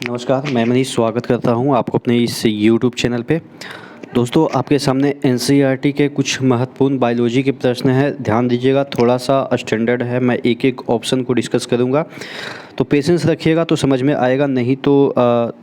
नमस्कार, मैं मनीष स्वागत करता हूं आपको अपने इस यूट्यूब चैनल पे। दोस्तों, आपके सामने एनसीईआरटी के कुछ महत्वपूर्ण बायोलॉजी के प्रश्न हैं। ध्यान दीजिएगा, थोड़ा सा स्टैंडर्ड है, मैं एक-एक ऑप्शन को डिस्कस करूंगा, तो पेशेंस रखिएगा तो समझ में आएगा, नहीं तो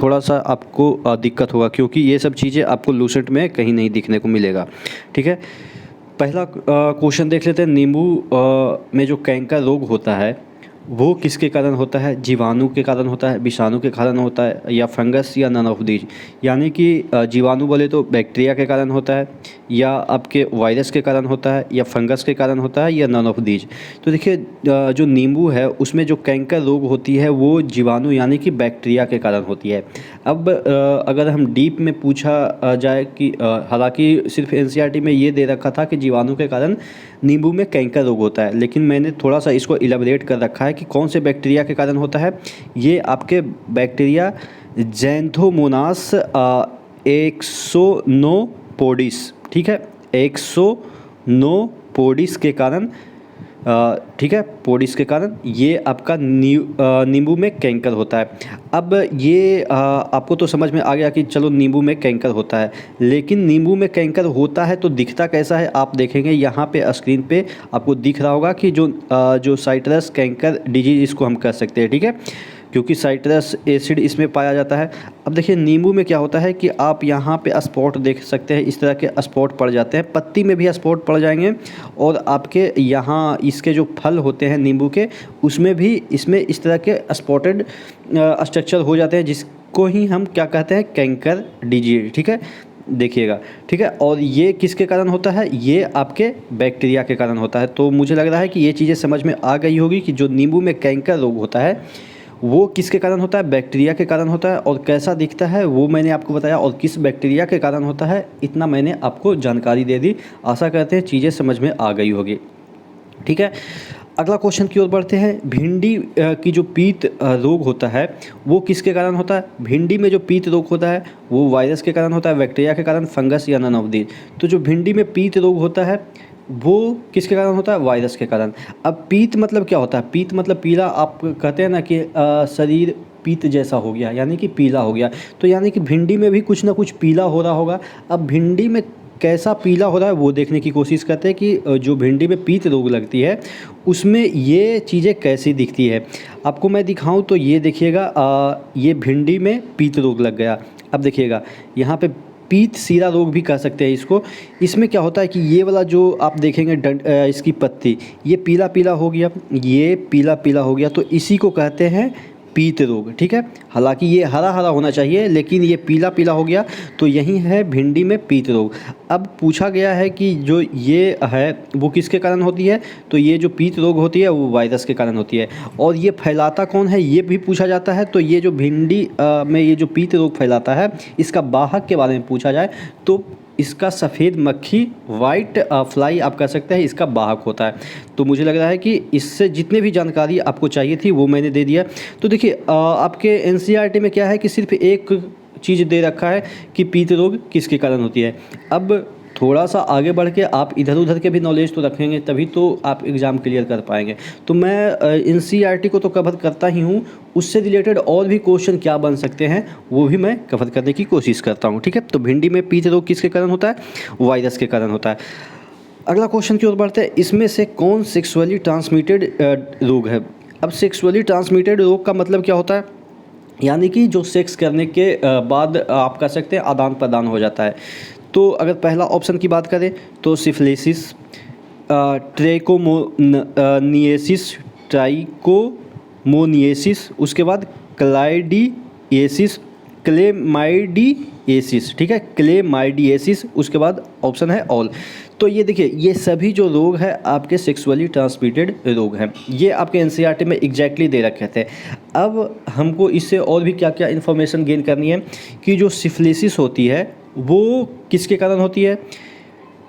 थोड़ा सा आपको दिक्कत होगा, क्योंकि ये सब चीज़ें आपको लूसेंट में कहीं नहीं दिखने को मिलेगा। ठीक है, पहला क्वेश्चन देख लेते हैं। नींबू में जो कैंकर रोग होता है वो किसके कारण होता है? जीवाणु के कारण होता है, विषाणु के कारण होता है, या फंगस, या नन ऑफ दीज। यानी कि जीवाणु बोले तो बैक्टीरिया के कारण होता है, या आपके वायरस के कारण होता है, या फंगस के कारण होता है, या नन ऑफ दीज। तो देखिए, जो नींबू है उसमें जो कैंकर रोग होती है वो जीवाणु यानी कि बैक्टीरिया के कारण होती है। अब अगर हम डीप में पूछा जाए कि हालांकि सिर्फ एनसीईआरटी में ये दे रखा था कि जीवाणु के कारण नींबू में कैंकर रोग होता है, लेकिन मैंने थोड़ा सा इसको इलेबोरेट कर रखा है कि कौन से बैक्टीरिया के कारण होता है। ये आपके बैक्टीरिया ज़ैंथोमोनास एक्सोनोपोडिस, ठीक है, एक्सोनोपोडिस के कारण, ठीक है, पोडिस के कारण ये आपका नींबू में कैंकर होता है। अब ये आपको तो समझ में आ गया कि चलो नींबू में कैंकर होता है, लेकिन नींबू में कैंकर होता है तो दिखता कैसा है? आप देखेंगे यहाँ पे स्क्रीन पे आपको दिख रहा होगा कि जो साइट्रस कैंकर डिजीज इसको हम कह सकते हैं, ठीक है, क्योंकि साइट्रस एसिड इसमें पाया जाता है। अब देखिए, नींबू में क्या होता है कि आप यहाँ पे स्पॉट देख सकते हैं, इस तरह के स्पॉट पड़ जाते हैं, पत्ती में भी स्पॉट पड़ जाएंगे, और आपके यहाँ इसके जो फल होते हैं नींबू के उसमें भी इसमें इस तरह के स्पॉटेड स्ट्रक्चर हो जाते हैं, जिसको ही हम क्या कहते हैं? Canker disease. ठीक है, देखिएगा, ठीक है। और ये किसके कारण होता है? ये आपके बैक्टीरिया के कारण होता है। तो मुझे लग रहा है कि ये चीज़ें समझ में आ गई होगी कि जो नींबू में कैंकर रोग होता है वो किसके कारण होता है? बैक्टीरिया के कारण होता है। और कैसा दिखता है वो मैंने आपको बताया, और किस बैक्टीरिया के कारण होता है इतना मैंने आपको जानकारी दे दी। आशा करते हैं चीज़ें समझ में आ गई होगी। ठीक है, अगला क्वेश्चन की ओर बढ़ते हैं। भिंडी की जो पीत रोग होता है वो किसके कारण होता है? भिंडी में जो पीत रोग होता है वो वायरस के कारण होता है, बैक्टीरिया के कारण, फंगस, या नन ऑफ दीज। तो जो भिंडी में पीत रोग होता है वो किसके कारण होता है? वायरस के कारण। अब पीत मतलब क्या होता है? पीत मतलब पीला। आप कहते हैं ना कि शरीर पीत जैसा हो गया, यानी कि पीला हो गया। तो यानी कि भिंडी में भी कुछ ना कुछ पीला हो रहा होगा। अब भिंडी में कैसा पीला हो रहा है वो देखने की कोशिश करते हैं कि जो भिंडी में पीत रोग लगती है उसमें ये चीज़ें कैसी दिखती है। आपको मैं दिखाऊं तो ये देखिएगा, ये भिंडी में पीत रोग लग गया। अब देखिएगा यहाँ पे पीत सीरा रोग भी कह सकते हैं इसको। इसमें क्या होता है कि ये वाला जो आप देखेंगे इसकी पत्ती, ये पीला पीला हो गया, ये पीला पीला हो गया, तो इसी को कहते हैं पीत रोग। ठीक है, हालांकि ये हरा हरा होना चाहिए लेकिन ये पीला पीला हो गया, तो यही है भिंडी में पीत रोग। अब पूछा गया है कि जो ये है वो किसके कारण होती है? तो ये जो पीत रोग होती है वो वायरस के कारण होती है। और ये फैलाता कौन है ये भी पूछा जाता है। तो ये जो भिंडी में ये जो पीत रोग फैलाता है इसका वाहक के बारे में पूछा जाए तो इसका सफ़ेद मक्खी, वाइट फ्लाई आप कह सकते हैं, इसका वाहक होता है। तो मुझे लग रहा है कि इससे जितने भी जानकारी आपको चाहिए थी वो मैंने दे दिया। तो देखिए, आपके एनसीईआरटी में क्या है कि सिर्फ एक चीज़ दे रखा है कि पीत रोग किसके कारण होती है। अब थोड़ा सा आगे बढ़ के आप इधर उधर के भी नॉलेज तो रखेंगे तभी तो आप एग्ज़ाम क्लियर कर पाएंगे। तो मैं एनसीईआरटी को तो कवर करता ही हूँ, उससे रिलेटेड और भी क्वेश्चन क्या बन सकते हैं वो भी मैं कवर करने की कोशिश करता हूँ। ठीक है, तो भिंडी में पीत रोग किसके कारण होता है? वायरस के कारण होता है। अगला क्वेश्चन की ओर बढ़ते हैं। इसमें से कौन सेक्सुअली ट्रांसमिटेड रोग है? अब सेक्सुअली ट्रांसमिटेड रोग का मतलब क्या होता है? यानी कि जो सेक्स करने के बाद आप कह सकते हैं आदान प्रदान हो जाता है। तो अगर पहला ऑप्शन की बात करें तो सिफिलिसिस, ट्रैकोमोनिएसिस, ट्राइकोमोनिएसिस, उसके बाद क्लाइडिएसिस, क्लेमाइडिएसिस। ठीक है, क्लेमाइडिएसिस, उसके बाद ऑप्शन है ऑल। तो ये देखिए, ये सभी जो रोग है आपके सेक्सुअली ट्रांसमिटेड रोग हैं। ये आपके एनसीईआरटी में एग्जैक्टली दे रखे थे। अब हमको इससे और भी क्या क्या इन्फॉर्मेशन गेन करनी है कि जो सिफिलिसिस होती है वो किसके कारण होती है?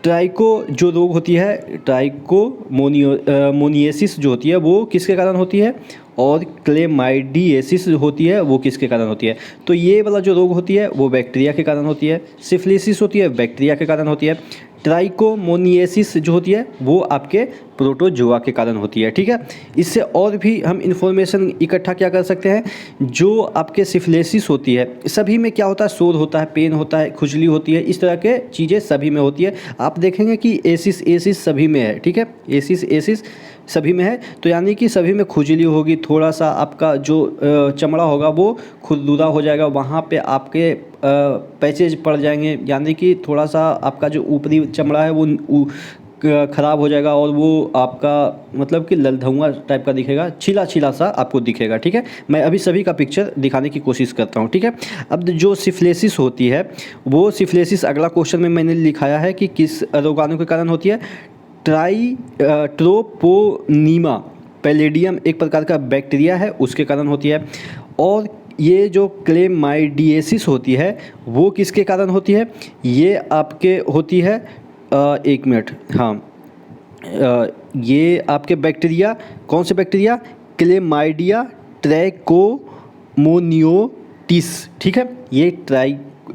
ट्राइको जो रोग होती है, ट्राइकोमोनिएसिस जो होती है वो किसके कारण होती है? और क्लेमाइडिएसिस होती है वो किसके कारण होती है? तो ये वाला जो रोग होती है वो बैक्टीरिया के कारण होती है। सिफिलिसिस होती है बैक्टीरिया के कारण होती है। ट्राइकोमोनियासिस जो होती है वो आपके प्रोटोजोआ के कारण होती है। ठीक है, इससे और भी हम इन्फॉर्मेशन इकट्ठा क्या कर सकते हैं, जो आपके सिफिलिसिस होती है सभी में क्या होता है, शोर होता है, पेन होता है, खुजली होती है, इस तरह के चीज़ें सभी में होती है। आप देखेंगे कि एसिस सभी में है। ठीक है, एसिस सभी में है, तो यानी कि सभी में खुजली होगी, थोड़ा सा आपका जो चमड़ा होगा वो खुरदुरा हो जाएगा, वहाँ पे आपके पैचेज पड़ जाएंगे, यानी कि थोड़ा सा आपका जो ऊपरी चमड़ा है वो ख़राब हो जाएगा और वो आपका मतलब कि ललधुआं टाइप का दिखेगा, छीला छीला सा आपको दिखेगा। ठीक है, मैं अभी सभी का पिक्चर दिखाने की कोशिश करता हूँ। ठीक है, अब जो सिफिलिसिस होती है वो सिफिलिसिस अगला क्वेश्चन में मैंने लिखाया है कि किस रोगाणु के कारण होती है। ट्रोपोनीमा पैलेडियम एक प्रकार का बैक्टीरिया है, उसके कारण होती है। और ये जो क्लेमाइडिएसिस होती है वो किसके कारण होती है, ये आपके होती है एक मिनट, हाँ, ये आपके बैक्टीरिया, कौन से बैक्टीरिया, क्लेमाइडिया ट्रैकोमोनियोटिस। ठीक है, ये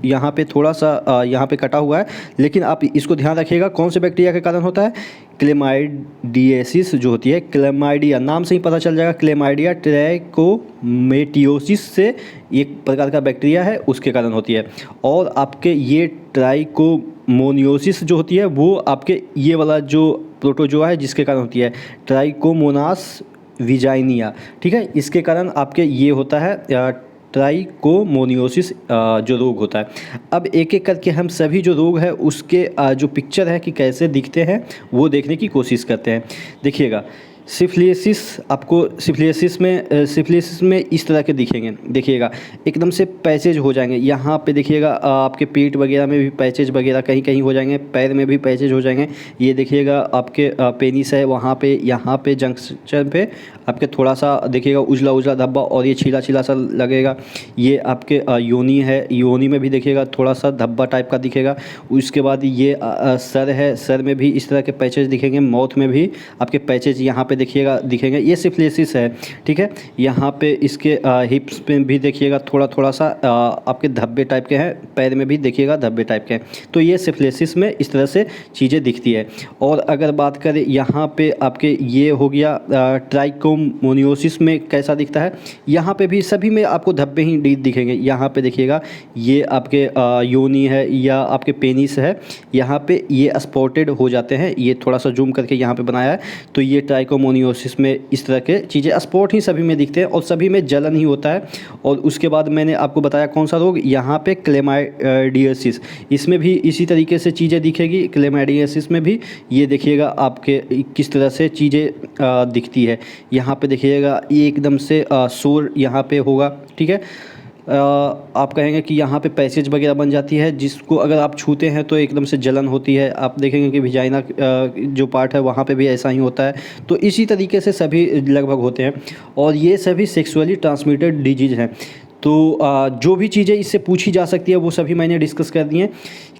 यहाँ पे थोड़ा सा यहाँ पे कटा हुआ है, लेकिन आप इसको ध्यान रखिएगा कौन से बैक्टीरिया के कारण होता है। क्लेमाइडिएसिस जो होती है, क्लेमाइडिया नाम से ही पता चल जाएगा, क्लेमाइडिया ट्रैकोमेटियोसिस से एक प्रकार का बैक्टीरिया है, उसके कारण होती है। और आपके ये ट्राइकोमोनियोसिस जो होती है वो आपके ये वाला जो प्रोटोजोआ है जिसके कारण होती है, ट्राइकोमोनास विजाइनिया। ठीक है, इसके कारण आपके ये होता है ट्राइकोमोनियोसिस जो रोग होता है। अब एक एक करके हम सभी जो रोग है उसके जो पिक्चर है कि कैसे दिखते हैं वो देखने की कोशिश करते हैं। देखिएगा, सिफिलिसिस आपको सिफिलिसिस में इस तरह के दिखेंगे। देखिएगा, एकदम से पैचेज हो जाएंगे, यहाँ पे देखिएगा आपके पेट वगैरह में भी पैचेज वगैरह कहीं कहीं हो जाएंगे, पैर में भी पैचेज हो जाएंगे। ये देखिएगा आपके पेनिस है वहाँ पे, यहाँ पे जंक्शन पे आपके थोड़ा सा देखिएगा उजला उजला धब्बा और ये छीला छीला सा लगेगा। ये आपके योनि है, योनि में भी देखिएगा थोड़ा सा धब्बा टाइप का दिखेगा। उसके बाद ये सर है, सर में भी इस तरह के पैचेज दिखेंगे, माउथ में भी आपके पैचेज यहाँ पे देखिएगा दिखेंगे, ये सिफिलिसिस है। ठीक है, यहाँ पे इसके हिप्स पे भी देखिएगा थोड़ा थोड़ा सा आपके धब्बे टाइप के हैं, पैर में भी देखिएगा धब्बे टाइप के हैं। तो ये सिफिलिसिस में इस तरह से चीज़ें दिखती है। और अगर बात करें यहाँ पे आपके ये हो गया ट्राइकोमोनियोसिस में कैसा दिखता है, यहाँ पे भी सभी में आपको धब्बे ही दिखेंगे। यहाँ पे देखिएगा ये आपके योनि है या आपके पेनिस है, यहाँ पे ये स्पॉटेड हो जाते हैं, ये थोड़ा सा जूम करके यहाँ पे बनाया है। तो ये ट्राइकोमोनियोसिस में इस तरह के चीज़ें स्पॉट ही सभी में दिखते हैं और सभी में जलन ही होता है। और उसके बाद मैंने आपको बताया कौन सा रोग, यहाँ पे क्लेमाइडियोसिस, इसमें भी इसी तरीके से चीज़ें दिखेगी। क्लेमाइडियोसिस में भी ये देखिएगा आपके किस तरह से चीज़ें दिखती है। यहाँ पे देखिएगा ये एकदम से शोर यहाँ पे होगा। ठीक है, आप कहेंगे कि यहाँ पे पैसेज वगैरह बन जाती है, जिसको अगर आप छूते हैं तो एकदम से जलन होती है। आप देखेंगे कि विजाइना जो पार्ट है वहाँ पे भी ऐसा ही होता है। तो इसी तरीके से सभी लगभग होते हैं और ये सभी सेक्सुअली ट्रांसमिटेड डिजीज़ हैं। तो जो भी चीज़ें इससे पूछी जा सकती है वो सभी मैंने डिस्कस कर दी हैं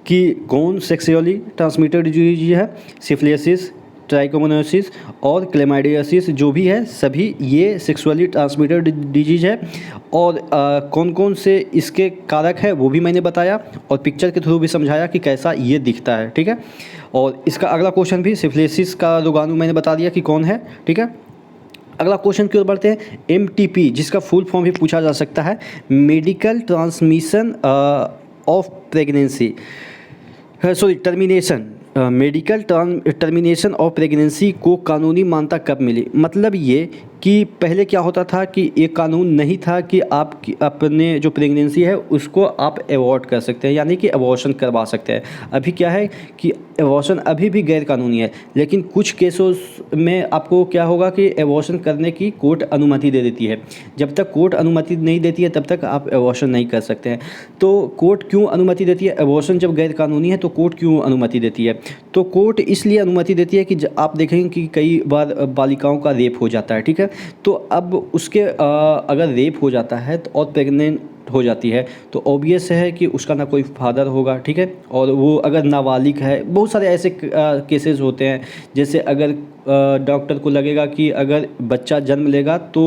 कि कौन सेक्सुअली ट्रांसमिटेड डिजीज है, सिफिलिसिस, ट्राइकोमोनियोसिस और क्लेमाइडियोसिस जो भी है सभी ये सेक्सुअली ट्रांसमिटेड डिजीज है। और कौन कौन से इसके कारक है वो भी मैंने बताया और पिक्चर के थ्रू भी समझाया कि कैसा ये दिखता है। ठीक है, और इसका अगला क्वेश्चन भी सिफिलिसिस का रोगाणु मैंने बता दिया कि कौन है। ठीक है, अगला क्वेश्चन की ओर बढ़ते हैं। MTP जिसका फुल फॉर्म भी पूछा जा सकता है, medical transmission of pregnancy, sorry termination, medical termination of pregnancy को कानूनी मान्यता कब मिली। मतलब ये कि पहले क्या होता था कि एक कानून नहीं था कि आप अपने जो प्रेगनेंसी है उसको आप अवॉर्ड कर सकते हैं, यानी कि अबॉर्शन करवा सकते हैं। अभी क्या है कि अबॉर्शन अभी भी गैर कानूनी है, लेकिन कुछ केसों में आपको क्या होगा कि अबॉर्शन करने की कोर्ट अनुमति दे देती है। जब तक कोर्ट अनुमति नहीं देती है तब तक आप अबॉर्शन नहीं कर सकते हैं। तो कोर्ट क्यों अनुमति देती है, अबॉर्शन जब गैर कानूनी है तो कोर्ट क्यों अनुमति देती है, तो कोर्ट इसलिए अनुमति देती है कि आप देखेंगे कि कई बार बालिकाओं का रेप हो जाता है। ठीक है, तो अब उसके अगर रेप हो जाता है तो और प्रेग्नेंट हो जाती है तो ऑब्वियस है कि उसका ना कोई फादर होगा। ठीक है, और वो अगर नाबालिग है, बहुत सारे ऐसे केसेस होते हैं, जैसे अगर डॉक्टर को लगेगा कि अगर बच्चा जन्म लेगा तो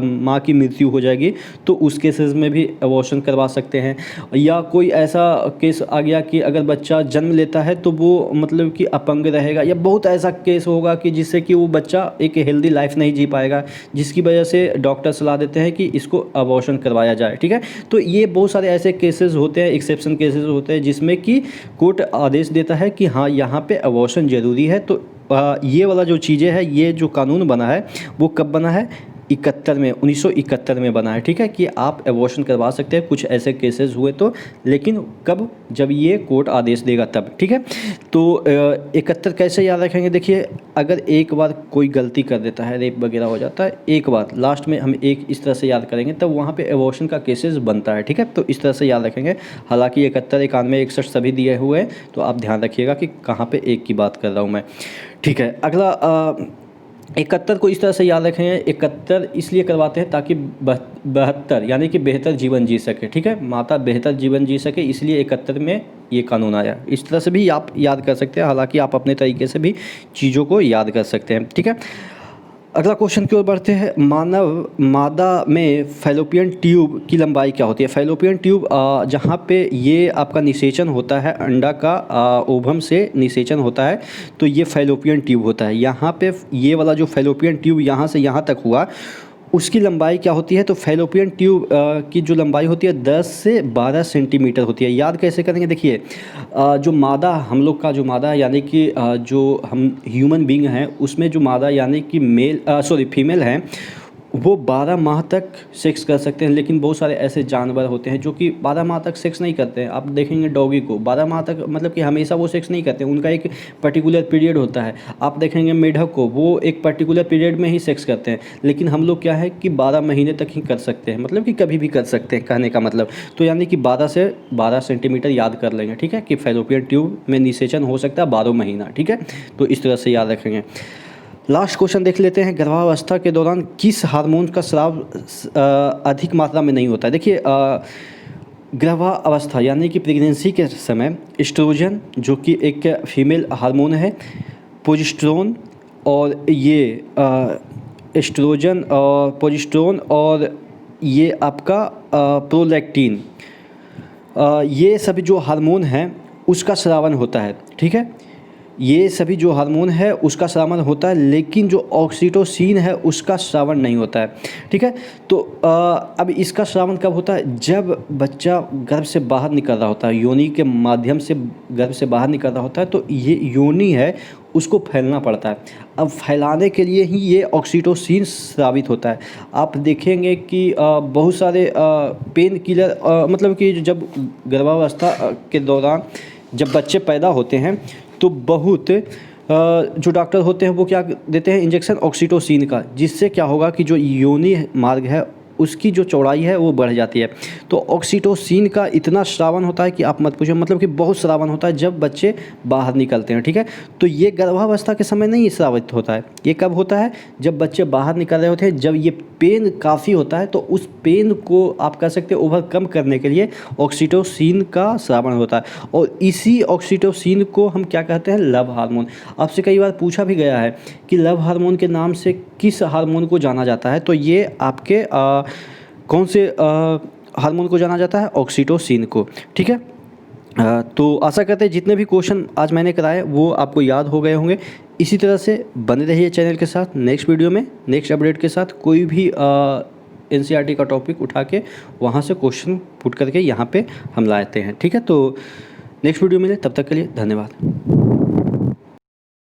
माँ की मृत्यु हो जाएगी, तो उस केसेस में भी अबॉर्शन करवा सकते हैं। या कोई ऐसा केस आ गया कि अगर बच्चा जन्म लेता है तो वो मतलब कि अपंग रहेगा, या बहुत ऐसा केस होगा कि जिससे कि वो बच्चा एक हेल्दी लाइफ नहीं जी पाएगा, जिसकी वजह से डॉक्टर सलाह देते हैं कि इसको अबॉर्शन करवाया जाए। ठीक है, तो ये बहुत सारे ऐसे केसेस होते हैं, एक्सेप्शन केसेस होते हैं, जिसमें कि कोर्ट आदेश देता है कि हाँ यहाँ पे अबॉर्शन ज़रूरी है। तो ये वाला जो चीज़ें है, ये जो कानून बना है वो कब बना है? 1971 में बना है। ठीक है, कि आप अबॉर्शन करवा सकते हैं कुछ ऐसे केसेस हुए तो, लेकिन कब? जब ये कोर्ट आदेश देगा तब। ठीक है, तो 71 कैसे याद रखेंगे? देखिए, अगर एक बार कोई गलती कर देता है, रेप वगैरह हो जाता है, एक बार लास्ट में हम एक इस तरह से याद करेंगे, तब वहाँ पे अबॉर्शन का केसेस बनता है। ठीक है, तो इस तरह से याद रखेंगे। हालांकि 71, 91, 61 सभी दिए हुए हैं, तो आप ध्यान रखिएगा कि कहाँ पे एक की बात कर रहा हूँ मैं। ठीक है, अगला 71 को इस तरह से याद रखेंगे। 71 इसलिए करवाते हैं ताकि 72 यानी कि बेहतर जीवन जी सके। ठीक है, माता बेहतर जीवन जी सके, इसलिए 71 में ये कानून आया। इस तरह से भी आप याद कर सकते हैं, हालांकि आप अपने तरीके से भी चीज़ों को याद कर सकते हैं। ठीक है, अगला क्वेश्चन की ओर बढ़ते हैं। मानव मादा में फैलोपियन ट्यूब की लंबाई क्या होती है? फैलोपियन ट्यूब जहाँ पे ये आपका निषेचन होता है, अंडा का ओवम से निषेचन होता है, तो ये फैलोपियन ट्यूब होता है। यहाँ पे ये वाला जो फैलोपियन ट्यूब यहाँ से यहाँ तक हुआ, उसकी लंबाई क्या होती है? तो फैलोपियन ट्यूब की जो लंबाई होती है 10 से 12 सेंटीमीटर होती है। याद कैसे करेंगे? देखिए, जो मादा, हम लोग का जो मादा यानी कि जो हम ह्यूमन बींग हैं, उसमें जो मादा यानी कि फीमेल हैं, वो 12 माह तक सेक्स कर सकते हैं। लेकिन बहुत सारे ऐसे जानवर होते हैं जो कि 12 माह तक सेक्स नहीं करते हैं। आप देखेंगे डॉगी को 12 माह तक, मतलब कि हमेशा वो सेक्स नहीं करते हैं, उनका एक पर्टिकुलर पीरियड होता है। आप देखेंगे मेढक को, वो एक पर्टिकुलर पीरियड में ही सेक्स करते हैं। लेकिन हम लोग क्या है कि 12 महीने तक ही कर सकते हैं, मतलब कि कभी भी कर सकते हैं, कहने का मतलब। तो यानी कि 12 से 12 सेंटीमीटर याद कर लेंगे। ठीक है, कि फैलोपियन ट्यूब में निषेचन हो सकता है 12 महीना। ठीक है, तो इस तरह से याद रखेंगे। लास्ट क्वेश्चन देख लेते हैं। गर्भावस्था के दौरान किस हार्मोन का स्राव अधिक मात्रा में नहीं होता है? देखिए, गर्भावस्था यानी कि प्रेगनेंसी के समय एस्ट्रोजन, जो कि एक फीमेल हार्मोन है, प्रोजेस्टेरोन, और ये एस्ट्रोजन और प्रोजेस्टेरोन, और ये आपका प्रोलैक्टिन, ये सभी जो हार्मोन हैं उसका स्रावन होता है। ठीक है, ये सभी जो हार्मोन है उसका स्रावन होता है, लेकिन जो ऑक्सीटोसिन है उसका स्रावन नहीं होता है। ठीक है, तो अब इसका स्रावन कब होता है? जब बच्चा गर्भ से बाहर निकल रहा होता है, योनि के माध्यम से गर्भ से बाहर निकल रहा होता है, तो ये योनि है उसको फैलना पड़ता है। अब फैलाने के लिए ही ये ऑक्सीटोसिन स्रावित होता है। आप देखेंगे कि बहुत सारे पेन किलर, मतलब कि जब गर्भावस्था के दौरान जब बच्चे पैदा होते हैं, तो बहुत जो डॉक्टर होते हैं वो क्या देते हैं? इंजेक्शन ऑक्सीटोसिन का, जिससे क्या होगा कि जो योनि मार्ग है उसकी जो चौड़ाई है वो बढ़ जाती है। तो ऑक्सीटोसिन का इतना स्रावन होता है कि आप मत पूछिए, मतलब कि बहुत स्रावन होता है जब बच्चे बाहर निकलते हैं। ठीक है, तो ये गर्भावस्था के समय नहीं स्रावित होता है। ये कब होता है? जब बच्चे बाहर निकल रहे होते हैं, जब ये पेन काफ़ी होता है, तो उस पेन को आप कह सकते हैं ओवरकम करने के लिए ऑक्सीटोसिन का स्रावन होता है। और इसी ऑक्सीटोसिन को हम क्या कहते हैं? Love hormone. आपसे कई बार पूछा भी गया है कि लव हार्मोन के नाम से किस हार्मोन को जाना जाता है? तो ये आपके कौन से हार्मोन को जाना जाता है? ऑक्सीटोसिन को। ठीक है, तो आशा करते हैं जितने भी क्वेश्चन आज मैंने कराए वो आपको याद हो गए होंगे। इसी तरह से बने रहिए चैनल के साथ। नेक्स्ट वीडियो में नेक्स्ट अपडेट के साथ कोई भी NCERT का टॉपिक उठा के वहाँ से क्वेश्चन पुट करके यहाँ पे हम लाते हैं। ठीक है, तो नेक्स्ट वीडियो मिले, तब तक के लिए धन्यवाद।